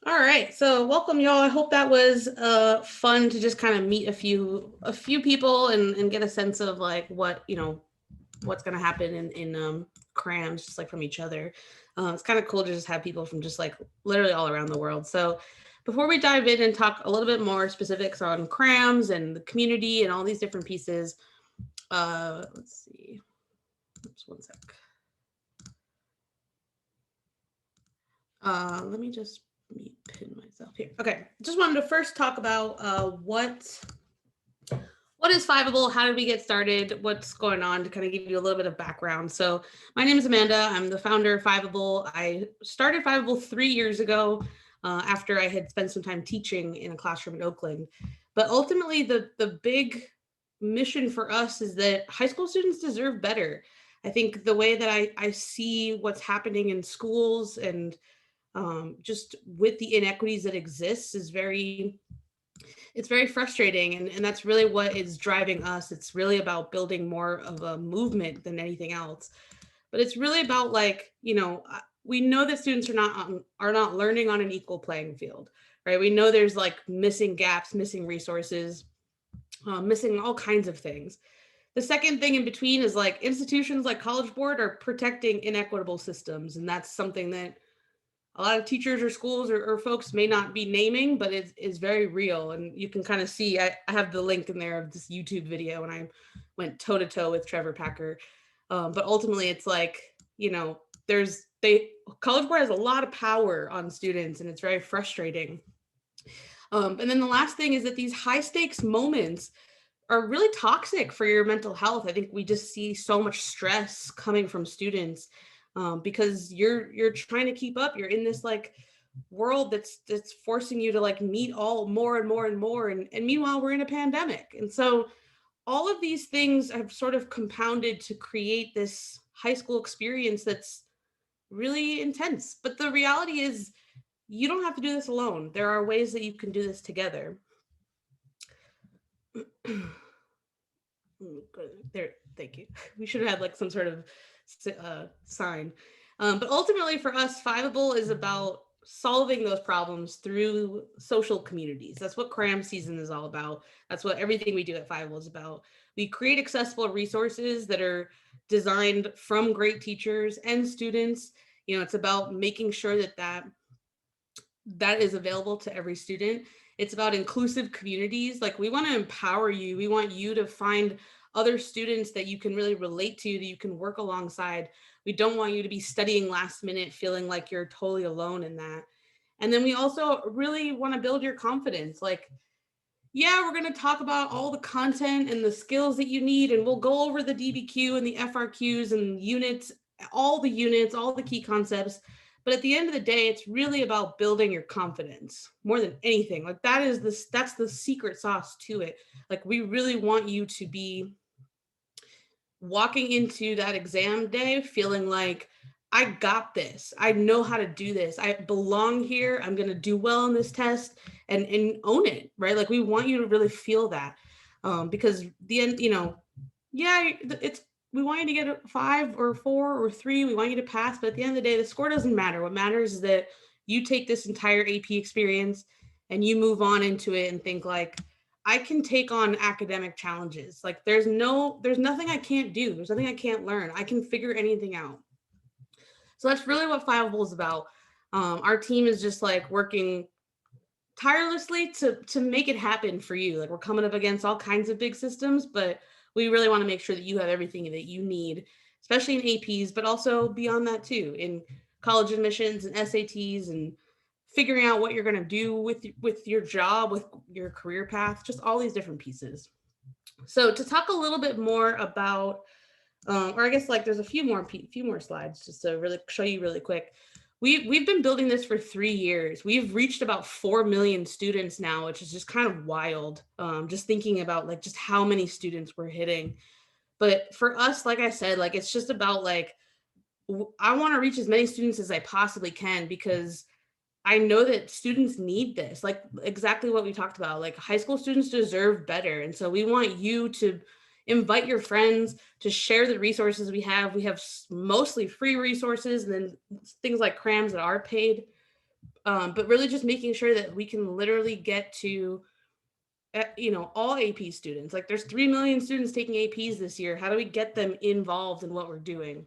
All right, so welcome y'all. I hope that was fun to just kind of meet a few people and get a sense of like what what's gonna happen in crams just like from each other. It's kind of cool to just have people from just like literally all around the world. So before we dive in and talk a little bit more specifics on crams and the community and all these different pieces, let's see. Oops, one sec. Let me just pin myself here. Okay, just wanted to first talk about what is Fiveable? How did we get started? What's going on to kind of give you a little bit of background. So my name is Amanda. I'm the founder of Fiveable. I started Fiveable 3 years ago after I had spent some time teaching in a classroom in Oakland. But ultimately, the big mission for us is that high school students deserve better. I think the way that I see what's happening in schools and just with the inequities that exists is very frustrating, and that's really what is driving us. It's really about building more of a movement than anything else, but it's really about like we know that students are not learning on an equal playing field, right? We know there's like missing gaps, missing resources, missing all kinds of things. The second thing in between is like institutions like College Board are protecting inequitable systems, and that's something that a lot of teachers or schools or folks may not be naming, but it is very real. And you can kind of see, I have the link in there of this YouTube video, and I went toe to toe with Trevor Packer. But ultimately, it's like, there's, College Board has a lot of power on students, and it's very frustrating. And then the last thing is that these high stakes moments are really toxic for your mental health. I think we just see so much stress coming from students because you're trying to keep up. You're in this like world that's forcing you to like meet all more and more and more, and meanwhile we're in a pandemic, and so all of these things have sort of compounded to create this high school experience that's really intense. But the reality is you don't have to do this alone. There are ways that you can do this together. There, thank you. We should have had like some sort of sign. But ultimately, for us, Fiveable is about solving those problems through social communities. That's what Cram season is all about. That's what everything we do at Fiveable is about. We create accessible resources that are designed from great teachers and students. It's about making sure that is available to every student. It's about inclusive communities. Like, we want to empower you. We want you to find other students that you can really relate to, that you can work alongside. We don't want you to be studying last minute, feeling like you're totally alone in that. And then we also really want to build your confidence. Like, yeah, we're going to talk about all the content and the skills that you need, and we'll go over the DBQ and the FRQs and units, all the key concepts. But at the end of the day, it's really about building your confidence more than anything. Like, that's the secret sauce to it. Like, we really want you to be walking into that exam day feeling like, I got this. I know how to do this. I belong here. I'm going to do well on this test and own it, right? Like, we want you to really feel that. Because the end, yeah, it's we want you to get a 5 or 4 or 3. We want you to pass, but at the end of the day, the score doesn't matter. What matters is that you take this entire AP experience and you move on into it and think like, I can take on academic challenges. Like, there's nothing I can't do. There's nothing I can't learn. I can figure anything out. So that's really what Fiveable is about. Our team is just like working tirelessly to make it happen for you. Like, we're coming up against all kinds of big systems, but we really want to make sure that you have everything that you need, especially in APs, but also beyond that too, in college admissions and SATs and figuring out what you're going to do with your job, with your career path, just all these different pieces. So to talk a little bit more about or I guess like there's a few more slides just to really show you really quick. We've been building this for 3 years. We've reached about 4 million students now, which is just kind of wild. Just thinking about like just how many students we're hitting. But for us, like I said, like it's just about like I want to reach as many students as I possibly can, because I know that students need this, like exactly what we talked about. Like, high school students deserve better. And so we want you to invite your friends to share the resources we have. We have mostly free resources and then things like crams that are paid. But really just making sure that we can literally get to, all AP students. Like there's 3 million students taking APs this year. How do we get them involved in what we're doing?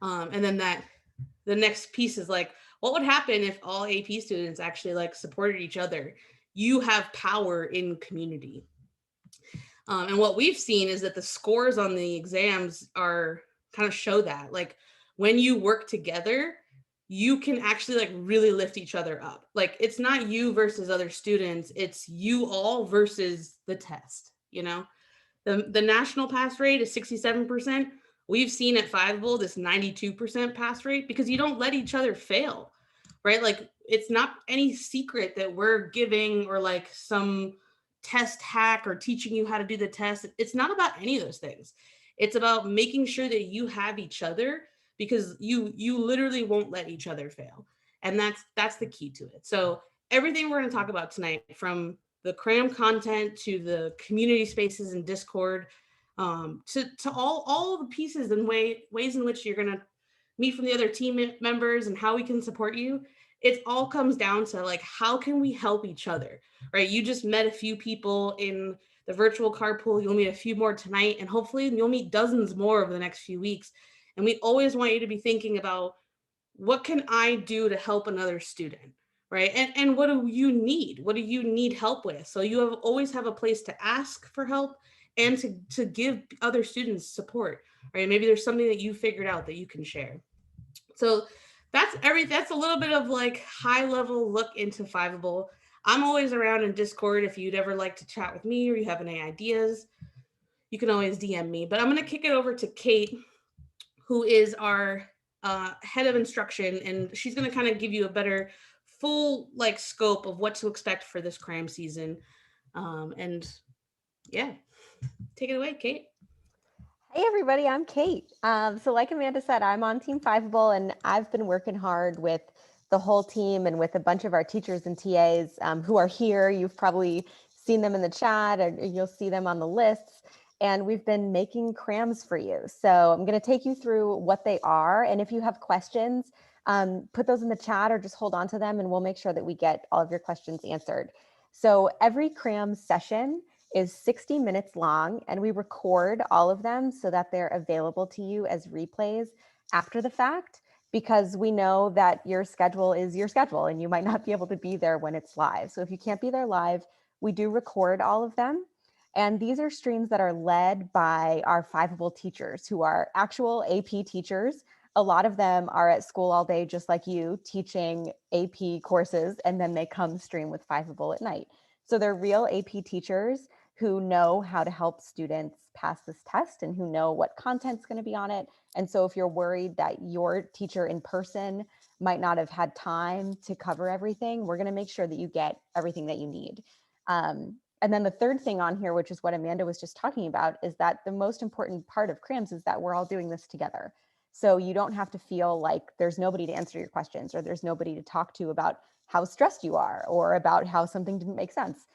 And then the next piece is like, what would happen if all AP students actually like supported each other? You have power in community. And what we've seen is that the scores on the exams are kind of show that, like, when you work together, you can actually like really lift each other up. Like it's not you versus other students, it's you all versus the test, The national pass rate is 67%. We've seen at Fiveable this 92% pass rate because you don't let each other fail, right? Like it's not any secret that we're giving or like some test hack or teaching you how to do the test. It's not about any of those things. It's about making sure that you have each other because you literally won't let each other fail. And that's the key to it. So everything we're going to talk about tonight, from the cram content to the community spaces in Discord, to all the pieces and ways in which you're going to meet from the other team members and how we can support you. It all comes down to like, how can we help each other, right? You just met a few people in the virtual carpool. You'll meet a few more tonight, and hopefully you'll meet dozens more over the next few weeks. And we always want you to be thinking about, what can I do to help another student, right? And what do you need? What do you need help with? So you always have a place to ask for help and to give other students support, right? Maybe there's something that you figured out that you can share. So that's a little bit of like high level look into Fiveable. I'm always around in Discord. If you'd ever like to chat with me or you have any ideas, you can always DM me. But I'm going to kick it over to Kate, who is our head of instruction, and she's going to kind of give you a better full like scope of what to expect for this cram season. And yeah, take it away, Kate. Hey everybody, I'm Kate. So like Amanda said, I'm on Team Fiveable, and I've been working hard with the whole team and with a bunch of our teachers and TAs who are here. You've probably seen them in the chat, or you'll see them on the lists. And we've been making crams for you. So I'm going to take you through what they are. And if you have questions, put those in the chat or just hold on to them, and we'll make sure that we get all of your questions answered. So every cram session is 60 minutes long, and we record all of them so that they're available to you as replays after the fact, because we know that your schedule is your schedule and you might not be able to be there when it's live. So if you can't be there live, we do record all of them. And these are streams that are led by our Fiveable teachers, who are actual AP teachers. A lot of them are at school all day, just like you, teaching AP courses, and then they come stream with Fiveable at night. So they're real AP teachers who know how to help students pass this test and who know what content's going to be on it. And so if you're worried that your teacher in person might not have had time to cover everything, we're going to make sure that you get everything that you need. And then the third thing on here, which is what Amanda was just talking about, is that the most important part of crams is that we're all doing this together. So you don't have to feel like there's nobody to answer your questions, or there's nobody to talk to about how stressed you are or about how something didn't make sense.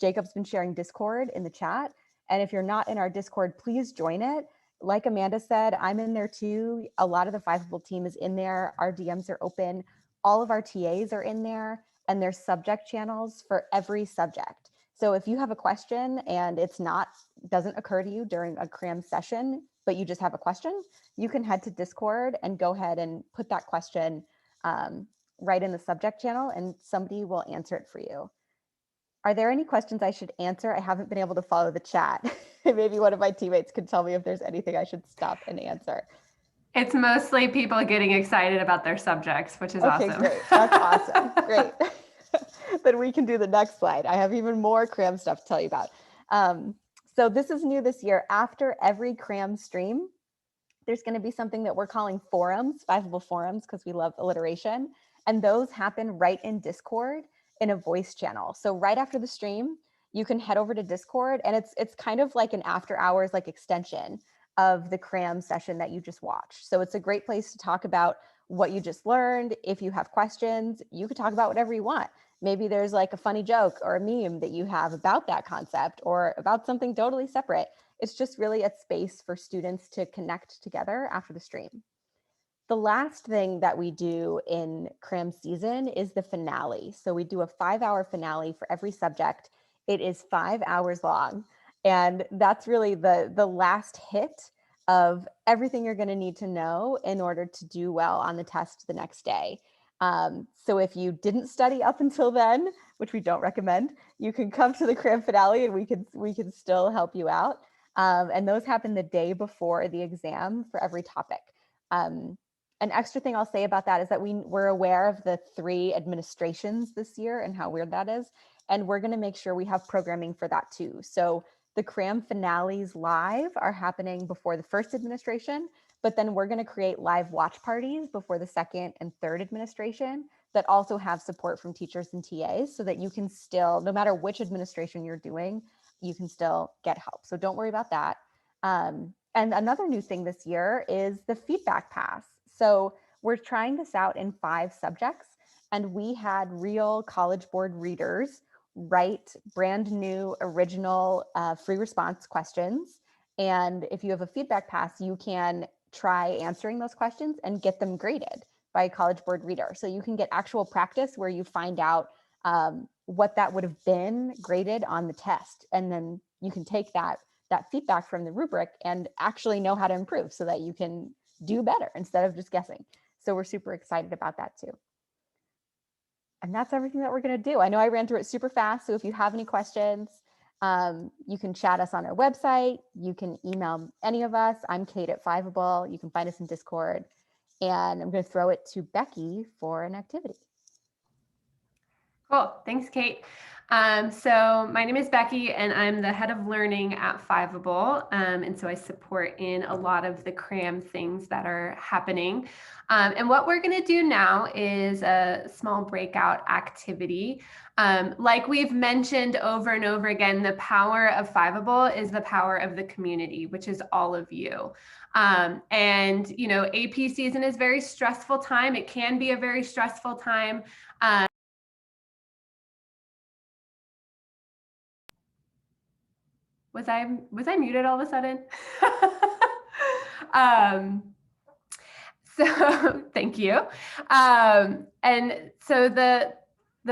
Jacob's been sharing Discord in the chat. And if you're not in our Discord, please join it. Like Amanda said, I'm in there too. A lot of the Fiveable team is in there. Our DMs are open. All of our TAs are in there, and there's subject channels for every subject. So if you have a question and doesn't occur to you during a cram session, but you just have a question, you can head to Discord and go ahead and put that question right in the subject channel, and somebody will answer it for you. Are there any questions I should answer? I haven't been able to follow the chat. Maybe one of my teammates could tell me if there's anything I should stop and answer. It's mostly people getting excited about their subjects, which is awesome. Okay, great. That's awesome. Great. Then we can do the next slide. I have even more cram stuff to tell you about. So this is new this year. After every cram stream, there's going to be something that we're calling forums, Fiveable forums, because we love alliteration. And those happen right in Discord in a voice channel. So right after the stream, you can head over to Discord, and it's kind of like an after hours like extension of the cram session that you just watched. So it's a great place to talk about what you just learned. If you have questions, you could talk about whatever you want. Maybe there's like a funny joke or a meme that you have about that concept or about something totally separate. It's just really a space for students to connect together after the stream. The last thing that we do in cram season is the finale. So we do a 5-hour finale for every subject. It is 5 hours long. And that's really the last hit of everything you're going to need to know in order to do well on the test the next day. So if you didn't study up until then, which we don't recommend, you can come to the cram finale and we can still help you out. And those happen the day before the exam for every topic. An extra thing I'll say about that is that we're aware of the 3 administrations this year and how weird that is. And we're going to make sure we have programming for that too. So the cram finales live are happening before the first administration, but then we're going to create live watch parties before the second and third administration that also have support from teachers and TAs so that you can still, no matter which administration you're doing, you can still get help. So don't worry about that. And another new thing this year is the feedback pass. So we're trying this out in 5 subjects, and we had real College Board readers write brand new, original, free response questions. And if you have a feedback pass, you can try answering those questions and get them graded by a College Board reader. So you can get actual practice where you find out what that would have been graded on the test. And then you can take that feedback from the rubric and actually know how to improve so that you can do better instead of just guessing. So we're super excited about that too. And that's everything that we're going to do. I know I ran through it super fast. So if you have any questions, you can chat us on our website. You can email any of us. I'm Kate at Fiveable. You can find us in Discord. And I'm going to throw it to Becky for an activity. Cool. Thanks, Kate. So my name is Becky, and I'm the head of learning at Fiveable. And so I support in a lot of the cram things that are happening. And what we're going to do now is a small breakout activity. Like we've mentioned over and over again, the power of Fiveable is the power of the community, which is all of you. And, you know, AP season is a very stressful time. It can be a very stressful time. Was I muted all of a sudden? So thank you. And so the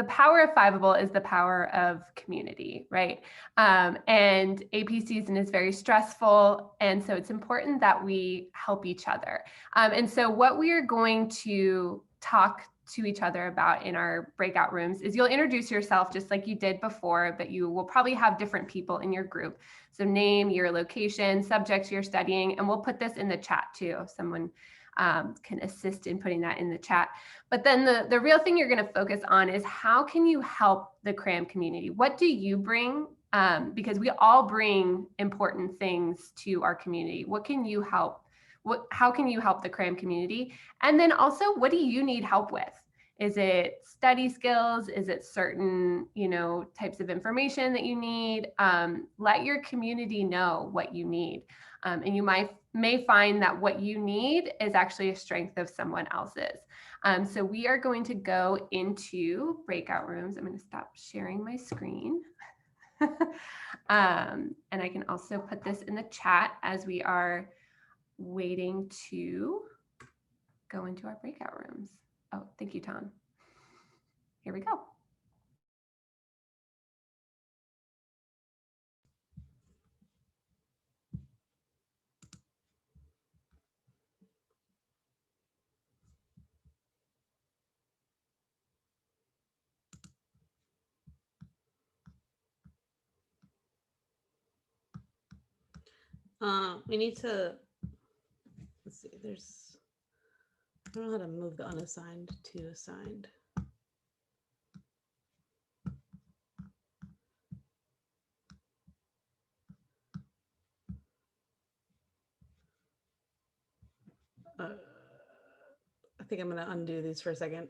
power of Fiveable is the power of community, right? And AP season is very stressful, and so it's important that we help each other. And so what we are going to talk to each other about in our breakout rooms is you'll introduce yourself just like you did before, but you will probably have different people in your group. So name, your location, subjects you're studying, and we'll put this in the chat too. If someone can assist in putting that in the chat. But then the real thing you're going to focus on is how can you help the cram community? What do you bring? Because we all bring important things to our community. What can you help? How can you help the cram community? And then also, what do you need help with? Is it study skills? Is it certain, types of information that you need? Let your community know what you need. And you may find that what you need is actually a strength of someone else's. So we are going to go into breakout rooms. I'm going to stop sharing my screen. And I can also put this in the chat as we are waiting to go into our breakout rooms. Oh, thank you, Tom. Here we go. We need to, let's see, I don't know how to move the unassigned to assigned. I think I'm going to undo these for a second.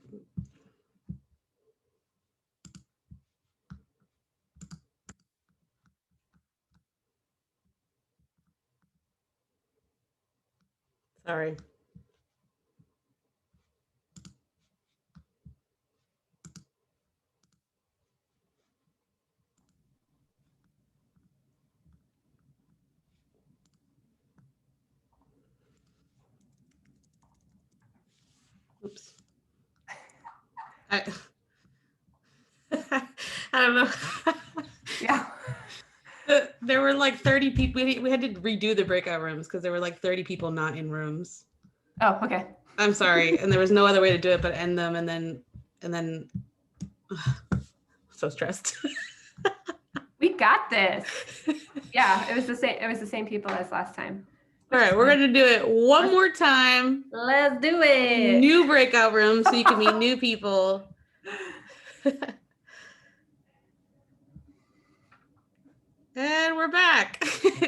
Sorry. I don't know. Yeah. There were like 30 people. We had to redo the breakout rooms because there were like 30 people not in rooms. Oh, okay. I'm sorry. And there was no other way to do it but end them and then so stressed. We got this. Yeah, it was the same. It was the same people as last time. All right, we're going to do it one more time. Let's do it. New breakout rooms so you can meet new people. And we're back.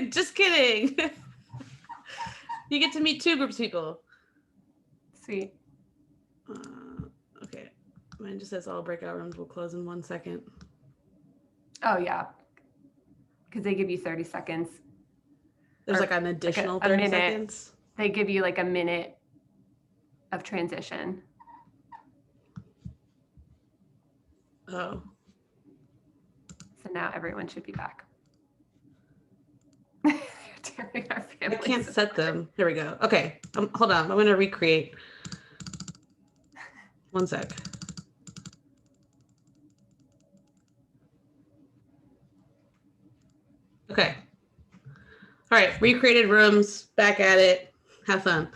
Just kidding. You get to meet 2 groups of people. Sweet. Okay. Mine just says all breakout rooms will close in 1 second. Oh, yeah. Because they give you 30 seconds. There's Or like an additional like a 30 minute. seconds. They give you like a minute of transition. Oh. So now everyone should be back. You're tearing our I families can't set apart. them. Here we go. Okay. Hold on. I'm going to recreate. 1 sec. Okay. All right. Recreated rooms. Back at it. Have fun.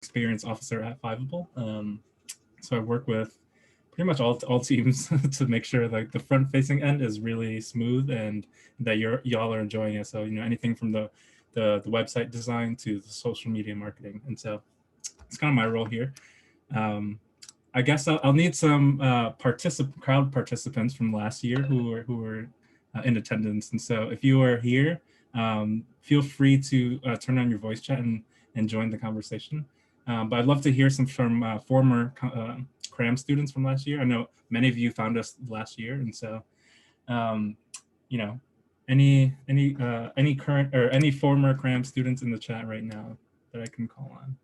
Experience officer at Fiveable. So I work with pretty much all teams to make sure like the front facing end is really smooth and that y'all are enjoying it. So, you know, anything from the website design to the social media marketing. And so it's kind of my role here. I guess I'll need some crowd participants from last year who were in attendance. And so if you are here, feel free to turn on your voice chat and join the conversation. But I'd love to hear some from former CRAM students from last year. I know many of you found us last year, and so you know, any current or any former CRAM students in the chat right now that I can call on.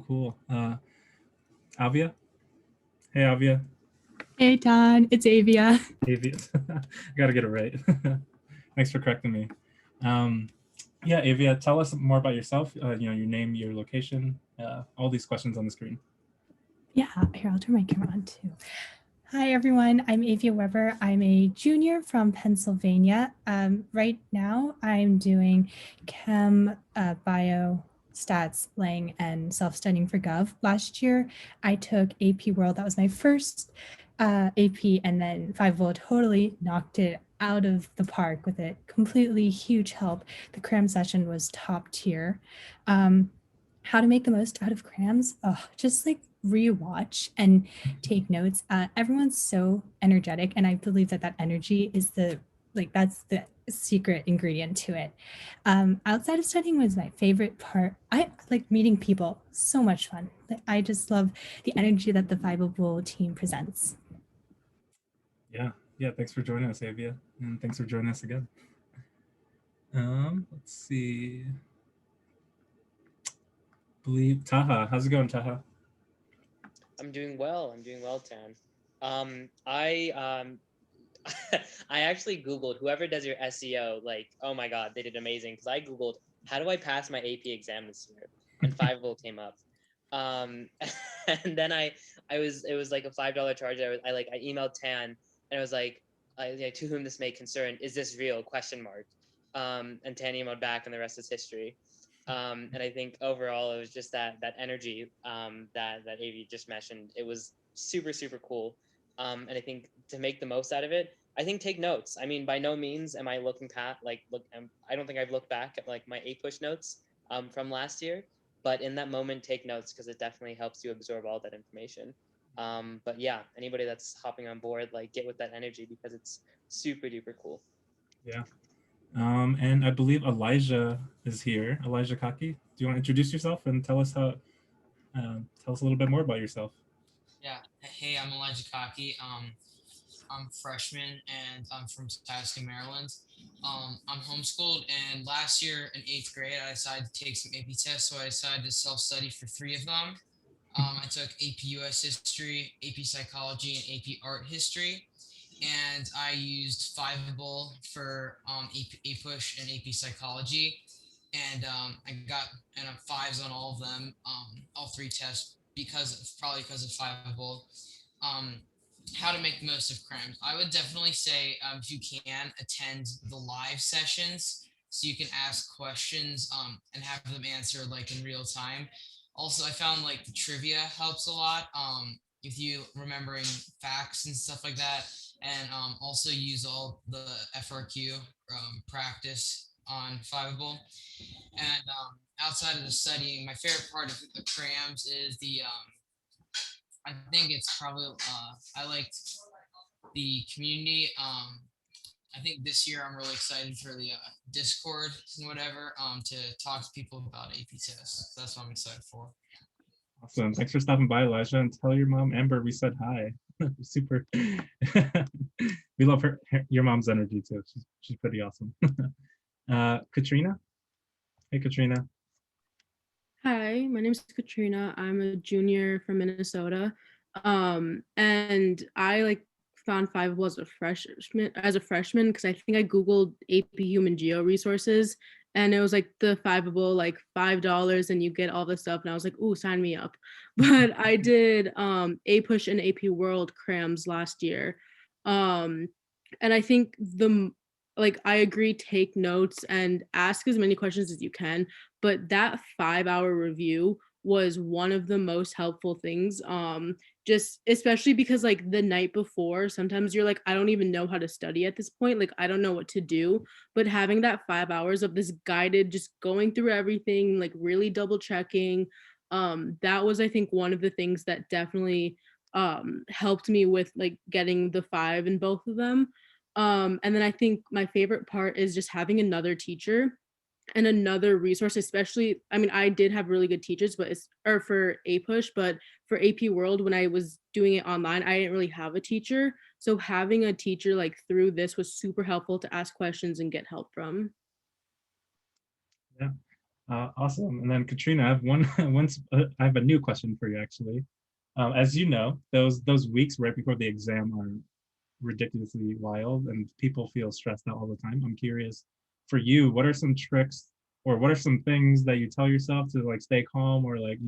Cool. Avia? Hey, Avia. Hey, Todd. It's Avia. Avia. I gotta get it right. Thanks for correcting me. Yeah, Avia, tell us more about yourself. You know, your name, your location, all these questions on the screen. Yeah, here, I'll turn my camera on too. Hi, everyone. I'm Avia Weber. I'm a junior from Pennsylvania. Right now, I'm doing chem, bio, stats, lang, and self-studying for Gov. Last year, I took AP World. That was my first AP, and then Fiveable totally knocked it out of the park with a completely huge help. The cram session was top tier. How to make the most out of crams? Oh, just like rewatch and take notes. Everyone's so energetic, and I believe that that energy is that's the secret ingredient to it. Outside of studying was my favorite part. I like meeting people. So much fun. I just love the energy that the Fiveable team presents. Yeah. Thanks for joining us, Avia, and thanks for joining us again. Let's see. Believe Taha. How's it going, Taha? I'm doing well, Tan. I I actually Googled whoever does your SEO, like, oh my God, they did amazing. Because I Googled, how do I pass my AP exam this year? And Fiveable came up. And then it was like a $5 charge. I emailed Tan and I was like, to whom this may concern, is this real? ? And Tan emailed back and the rest is history. And I think overall it was just that energy that Avi just mentioned. It was super, super cool. And I think to make the most out of it, I think take notes. I mean, by no means am I looking past I don't think I've looked back at like my A push notes from last year, but in that moment, take notes because it definitely helps you absorb all that information. But yeah, anybody that's hopping on board, like get with that energy because it's super duper cool. Yeah. And I believe Elijah is here. Elijah Kaki, do you want to introduce yourself and tell us tell us a little bit more about yourself? Yeah. Hey, I'm Elijah Kaki. I'm a freshman and I'm from Tustin, Maryland. I'm homeschooled, and last year in 8th grade, I decided to take some AP tests, so I decided to self-study for 3 of them. I took AP US History, AP Psychology, and AP Art History, and I used Fiveable for AP Push and AP Psychology, and I got fives on all of them, all 3 tests because of Fiveable. Um, how to make the most of crams. I would definitely say if you can attend the live sessions so you can ask questions and have them answer like in real time. Also, I found like the trivia helps a lot if you remembering facts and stuff like that, and also use all the FRQ practice on Fiveable. And outside of the studying, my favorite part of the crams is the I think it's probably I liked the community. I think this year I'm really excited for the Discord and whatever to talk to people about AP tests. That's what I'm excited for. Awesome. Thanks for stopping by, Elijah, and tell your mom Amber we said hi. Super. We love your mom's energy too. She's pretty awesome. Katrina. Hey, Katrina. Hi, my name is Katrina. I'm a junior from Minnesota. And I found Fiveable as a freshman because I think I Googled AP Human Geo resources, and it was like the Fiveable like $5 and you get all this stuff. And I was like, ooh, sign me up. But I did A Push and AP World crams last year. And I think I agree, take notes and ask as many questions as you can, but that 5-hour review was one of the most helpful things, just especially because like the night before sometimes you're like, I don't even know how to study at this point, like I don't know what to do, but having that 5 hours of this guided just going through everything, like really double checking, that was I think one of the things that definitely helped me with like getting the 5 in both of them. And then I think my favorite part is just having another teacher and another resource, especially, I mean, I did have really good teachers, but or for A Push, but for AP World, when I was doing it online, I didn't really have a teacher. So having a teacher like through this was super helpful to ask questions and get help from. Yeah, awesome. And then Katrina, I have I have a new question for you actually. As you know, those weeks right before the exam are ridiculously wild and people feel stressed out all the time. I'm curious for you, what are some tricks or what are some things that you tell yourself to like stay calm or like,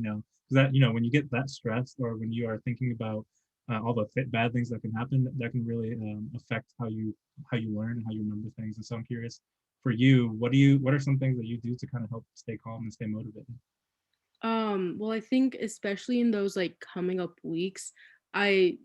that, when you get that stressed or when you are thinking about all the bad things that can happen that can really affect how you learn and how you remember things. And so I'm curious, for you, what are some things that you do to kind of help stay calm and stay motivated? Well, I think especially in those like coming up weeks, I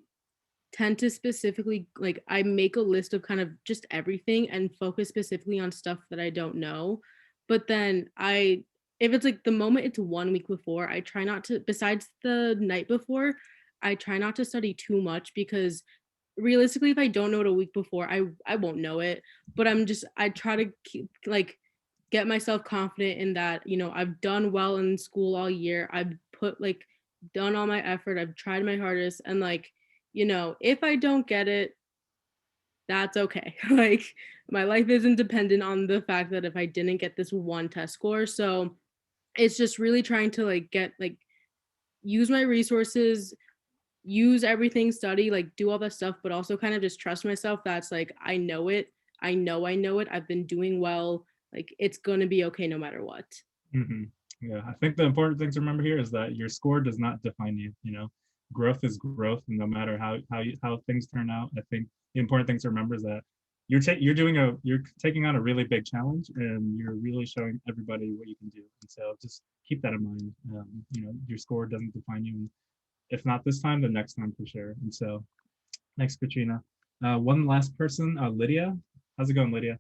tend to specifically like I make a list of kind of just everything and focus specifically on stuff that I don't know. But then if it's like the moment it's 1 week before, I try not to, besides the night before, I try not to study too much because realistically, if I don't know it a week before, I won't know it. But I try to keep like get myself confident in that, I've done well in school all year. I've done all my effort. I've tried my hardest. And like, if I don't get it, that's okay. Like my life isn't dependent on the fact that if I didn't get this one test score. So it's just really trying to use my resources, use everything, study, like do all that stuff, but also kind of just trust myself. That's like, I know it. I know it. I've been doing well. Like it's going to be okay no matter what. Mm-hmm. Yeah, I think the important thing to remember here is that your score does not define you. Growth is growth, and no matter how things turn out, I think the important thing to remember is that you're taking on a really big challenge, and you're really showing everybody what you can do. And so just keep that in mind. Your score doesn't define you. And if not this time, the next time for sure. And so, thanks, Katrina. One last person, Lydia. How's it going, Lydia?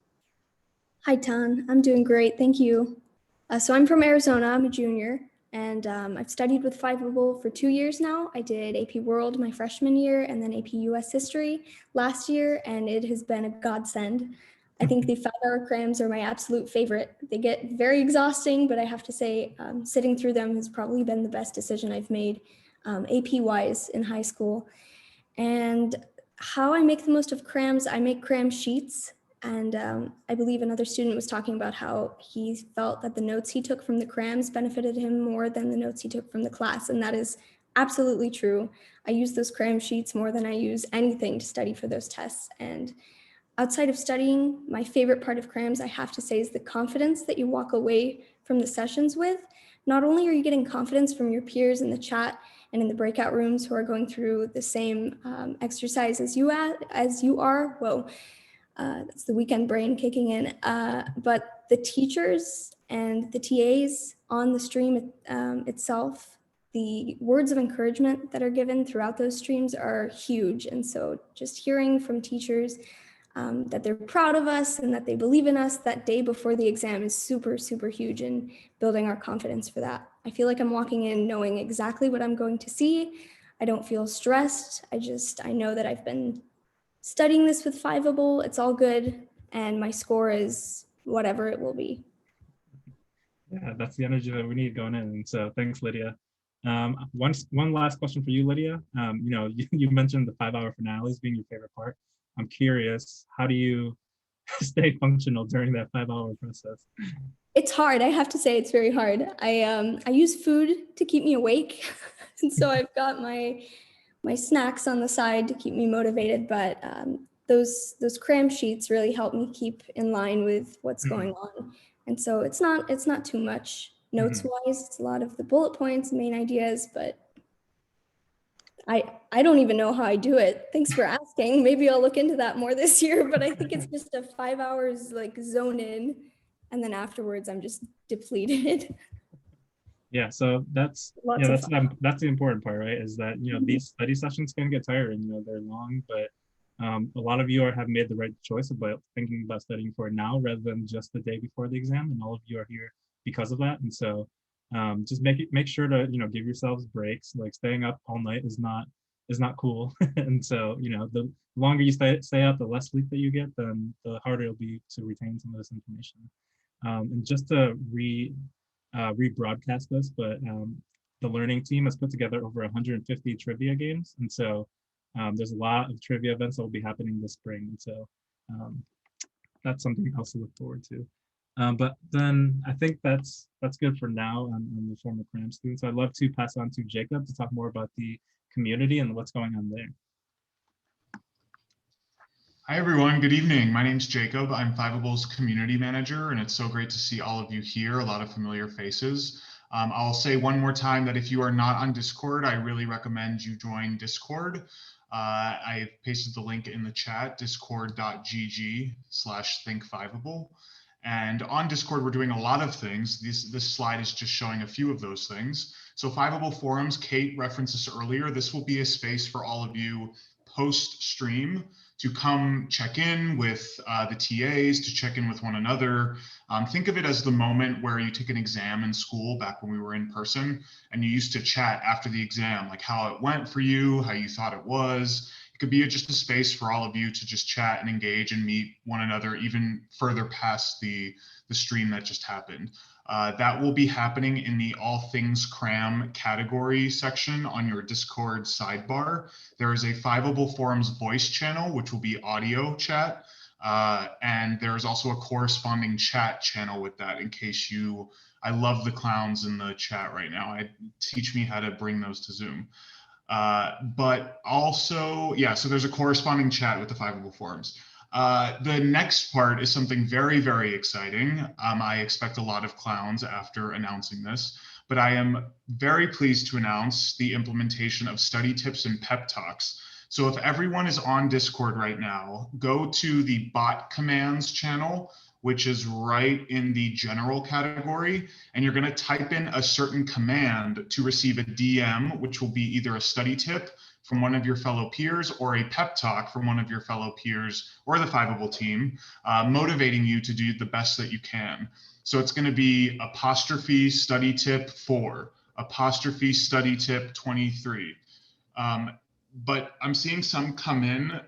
Hi, Tan. I'm doing great. Thank you. So I'm from Arizona. I'm a junior, and I've studied with Fiveable for 2 years now. I did AP World my freshman year and then AP US History last year, and it has been a godsend. I think the 5-hour crams are my absolute favorite. They get very exhausting, but I have to say sitting through them has probably been the best decision I've made AP-wise in high school. And how I make the most of crams, I make cram sheets. And I believe another student was talking about how he felt that the notes he took from the crams benefited him more than the notes he took from the class. And that is absolutely true. I use those cram sheets more than I use anything to study for those tests. And outside of studying, my favorite part of crams, I have to say, is the confidence that you walk away from the sessions with. Not only are you getting confidence from your peers in the chat and in the breakout rooms who are going through the same exercise as you are. Whoa. That's the weekend brain kicking in. But the teachers and the TAs on the stream itself, the words of encouragement that are given throughout those streams are huge. And so just hearing from teachers that they're proud of us and that they believe in us that day before the exam is super, super huge in building our confidence for that. I feel like I'm walking in knowing exactly what I'm going to see. I don't feel stressed. I know that I've been studying this with Fiveable, it's all good, and my score is whatever it will be. Yeah, that's the energy that we need going in. And so thanks, Lydia. One last question for you, Lydia. You mentioned the 5-hour finales being your favorite part. I'm curious, how do you stay functional during that 5-hour process? It's hard. I have to say it's very hard. I use food to keep me awake. And so I've got my snacks on the side to keep me motivated, but those cram sheets really help me keep in line with what's going on. And so it's not too much notes wise. It's a lot of the bullet points, main ideas, but I don't even know how I do it. Thanks for asking. Maybe I'll look into that more this year, but I think it's just a 5 hours like zone in, and then afterwards I'm just depleted. Yeah, so that's the important part, right? Is that these study sessions can get tiring. They're long, but a lot of you have made the right choice about thinking about studying for it now rather than just the day before the exam, and all of you are here because of that. And so just make sure to give yourselves breaks. Like staying up all night is not cool. And so the longer you stay up, the less sleep that you get, then the harder it'll be to retain some of this information. And just to rebroadcast this, but the learning team has put together over 150 trivia games, and so there's a lot of trivia events that will be happening this spring, and so that's something else to look forward to. But then I think that's good for now on the former cram students. So I'd love to pass on to Jacob to talk more about the community and what's going on there. Hi, everyone. Good evening. My name's Jacob. I'm Fiveable's community manager, and it's so great to see all of you here, a lot of familiar faces. I'll say one more time that if you are not on Discord, I really recommend you join Discord. I pasted the link in the chat, discord.gg/thinkfiveable. And on Discord, we're doing a lot of things. This slide is just showing a few of those things. So Fiveable forums, Kate referenced this earlier. This will be a space for all of you post-stream to come check in with the TAs, to check in with one another. Think of it as the moment where you take an exam in school back when we were in person, and you used to chat after the exam, like how it went for you, how you thought it was. It could be just a space for all of you to just chat and engage and meet one another even further past the stream that just happened. That will be happening in the All Things Cram category section on your Discord sidebar. There is a Fiveable Forums voice channel, which will be audio chat. And there is also a corresponding chat channel with that in case I love the clowns in the chat right now. Teach me how to bring those to Zoom. But also, yeah, so there's a corresponding chat with the Fiveable Forums. The next part is something very, very exciting. I expect a lot of clowns after announcing this, but I am very pleased to announce the implementation of study tips and pep talks. So if everyone is on Discord right now, go to the bot commands channel, which is right in the general category, and you're going to type in a certain command to receive a DM, which will be either a study tip from one of your fellow peers or a pep talk from one of your fellow peers or the Fiveable team, motivating you to do the best that you can. So it's going to be apostrophe study tip 4, apostrophe study tip 23. But I'm seeing some come in.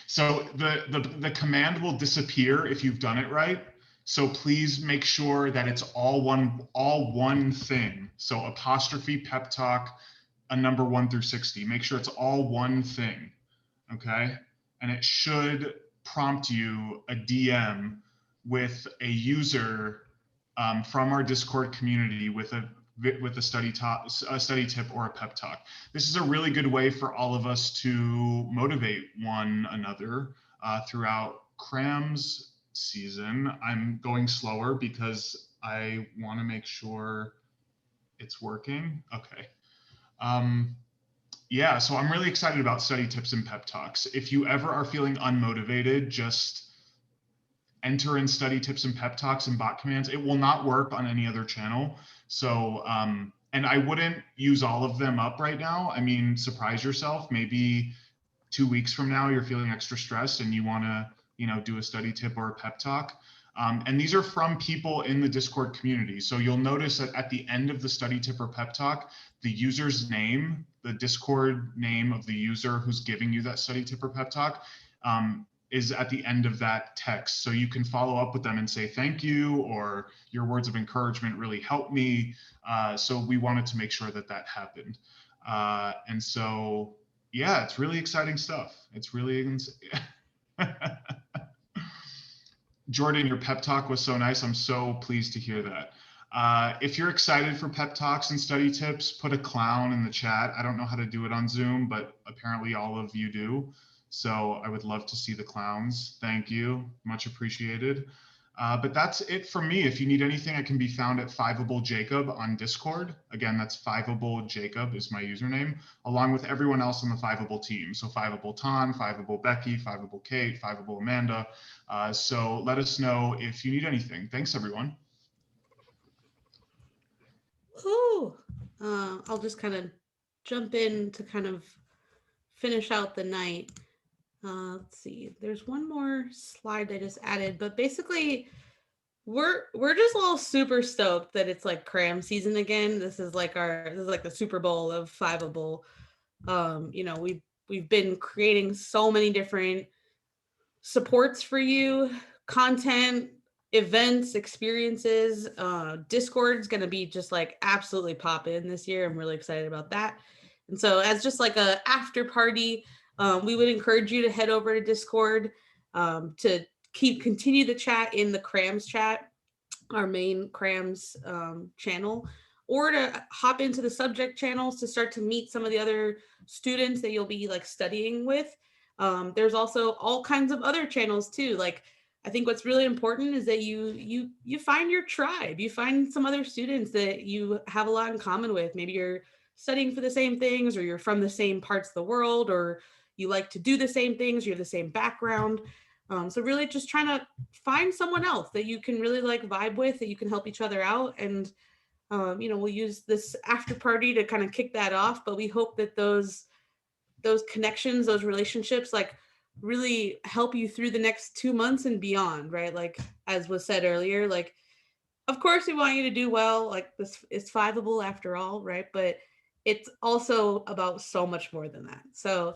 So the command will disappear if you've done it right. So please make sure that it's all one thing. So apostrophe pep talk, a number 1 through 60. Make sure it's all one thing, okay? And it should prompt you a DM with a user from our Discord community with a study tip or a pep talk. This is a really good way for all of us to motivate one another throughout Cram's season. I'm going slower because I want to make sure it's working. Okay. Yeah, so I'm really excited about study tips and pep talks. If you ever are feeling unmotivated, just enter in study tips and pep talks and bot commands. It will not work on any other channel. So, and I wouldn't use all of them up right now. I mean, surprise yourself. Maybe 2 weeks from now, you're feeling extra stressed and you want to, do a study tip or a pep talk. And these are from people in the Discord community. So you'll notice that at the end of the study tip or pep talk, the user's name, the Discord name of the user who's giving you that study tip or pep talk, is at the end of that text. So you can follow up with them and say, thank you, or your words of encouragement really helped me. So we wanted to make sure that that happened. And so, yeah, it's really exciting stuff. It's really, Jordan, your pep talk was so nice. I'm so pleased to hear that. If you're excited for pep talks and study tips, put a clown in the chat. I don't know how to do it on Zoom, but apparently all of you do. So I would love to see the clowns. Thank you, much appreciated. But that's it from me. If you need anything, I can be found at Fiveable Jacob on Discord. Again, that's Fiveable Jacob is my username, along with everyone else on the Fiveable team. So Fiveable Ton, Fiveable Becky, Fiveable Kate, Fiveable Amanda. So let us know if you need anything. Thanks, everyone. Ooh, I'll just kind of jump in to kind of finish out the night. Let's see, there's one more slide I just added, but basically we're just all super stoked that it's like cram season again. This is like the Super Bowl of Fiveable. We've been creating so many different supports for you, content, events, experiences. Discord's gonna be just like absolutely poppin' this year. I'm really excited about that. And so as just like a after party, we would encourage you to head over to Discord to continue the chat in the Crams chat, our main Crams channel, or to hop into the subject channels to start to meet some of the other students that you'll be like studying with. There's also all kinds of other channels too, like I think what's really important is that you find your tribe. You find some other students that you have a lot in common with. Maybe you're studying for the same things, or you're from the same parts of the world, or you like to do the same things, you have the same background. So really just trying to find someone else that you can really like vibe with, that you can help each other out. And we'll use this after party to kind of kick that off, but we hope that those connections, those relationships, like really help you through the next 2 months and beyond, right? Like, as was said earlier, like, of course we want you to do well, like this is Fiveable after all, right? But it's also about so much more than that. So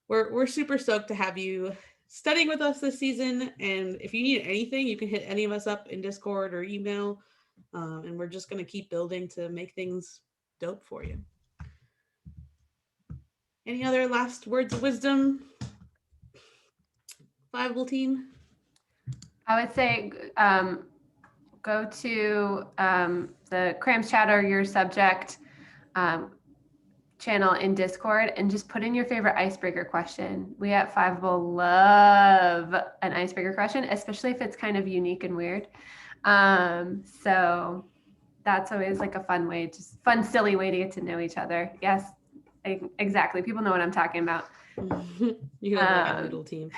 we're super stoked to have you studying with us this season. And if you need anything, you can hit any of us up in Discord or email. And we're just going to keep building to make things dope for you. Any other last words of wisdom, Fiveable team? I would say go to the Crams Chat or your subject channel in Discord and just put in your favorite icebreaker question. We at Fiveable love an icebreaker question, especially if it's kind of unique and weird. So that's always like a fun way, just fun, silly way to get to know each other. Yes, exactly. People know what I'm talking about. You have like a noodle team.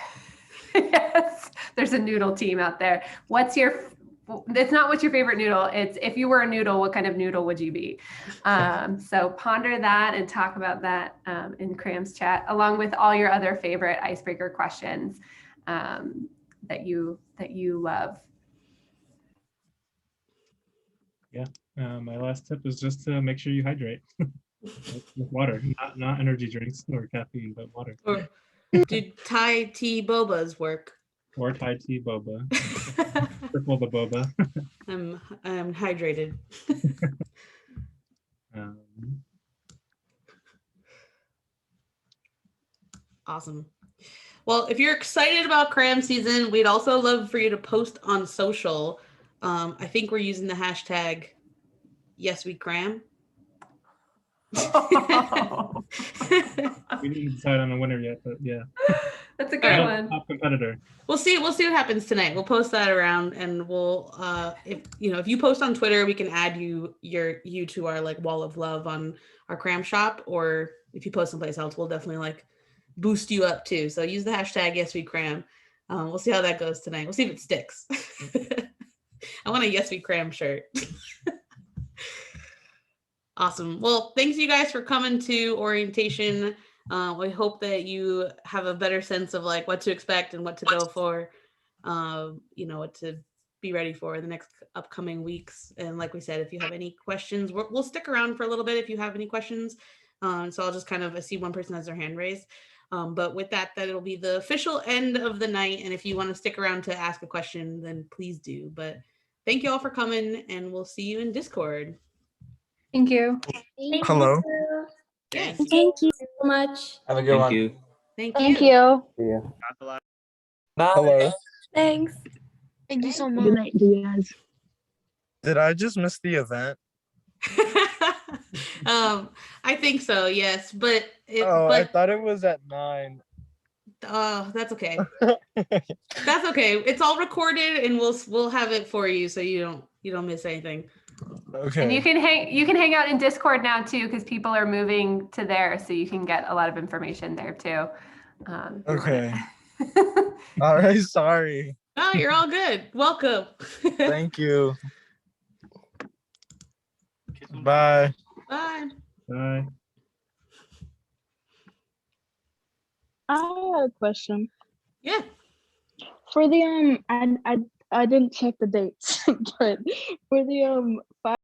Yes, there's a noodle team out there. It's not what's your favorite noodle. It's if you were a noodle, what kind of noodle would you be? So ponder that and talk about that in Crams Chat, along with all your other favorite icebreaker questions that you love. Yeah. My last tip is just to make sure you hydrate with water, not energy drinks or caffeine, but water. Or do Thai tea bobas work? Or Thai tea boba. Triple the boba. I'm hydrated. Awesome. Well, if you're excited about cram season, we'd also love for you to post on social. I think we're using the hashtag Yes We Cram. We didn't decide on a winner yet, but yeah. That's a good one. Top competitor. We'll see what happens tonight. We'll post that around, and we'll if you post on Twitter, we can add you to our like wall of love on our cram shop, or if you post someplace else, we'll definitely like boost you up too. So use the hashtag Yes We Cram. We'll see how that goes tonight. We'll see if it sticks. I want a Yes We Cram shirt. Awesome. Well, thanks you guys for coming to orientation. We hope that you have a better sense of like what to expect and what to go for, what to be ready for in the next upcoming weeks. And like we said, if you have any questions, we'll stick around for a little bit if you have any questions. So I'll just I see one person has their hand raised. But with that it'll be the official end of the night. And if you want to stick around to ask a question, then please do. But thank you all for coming, and we'll see you in Discord. Thank you. Hello. Yes. Thank you so much. Have a good one. Thank you. Thank you. Yeah. Bye. Hello. Thanks. Thank you so much. Good night, you guys. Did I just miss the event? I think so, yes, but I thought it was at 9. That's okay. That's okay. It's all recorded, and we'll have it for you so you don't miss anything. Okay. And you can hang out in Discord now too, because people are moving to there, so you can get a lot of information there too. Okay. All right. Sorry. Oh, you're all good. Welcome. Thank you. Bye. Bye. Bye. I have a question. Yeah. For the I didn't check the dates, but for the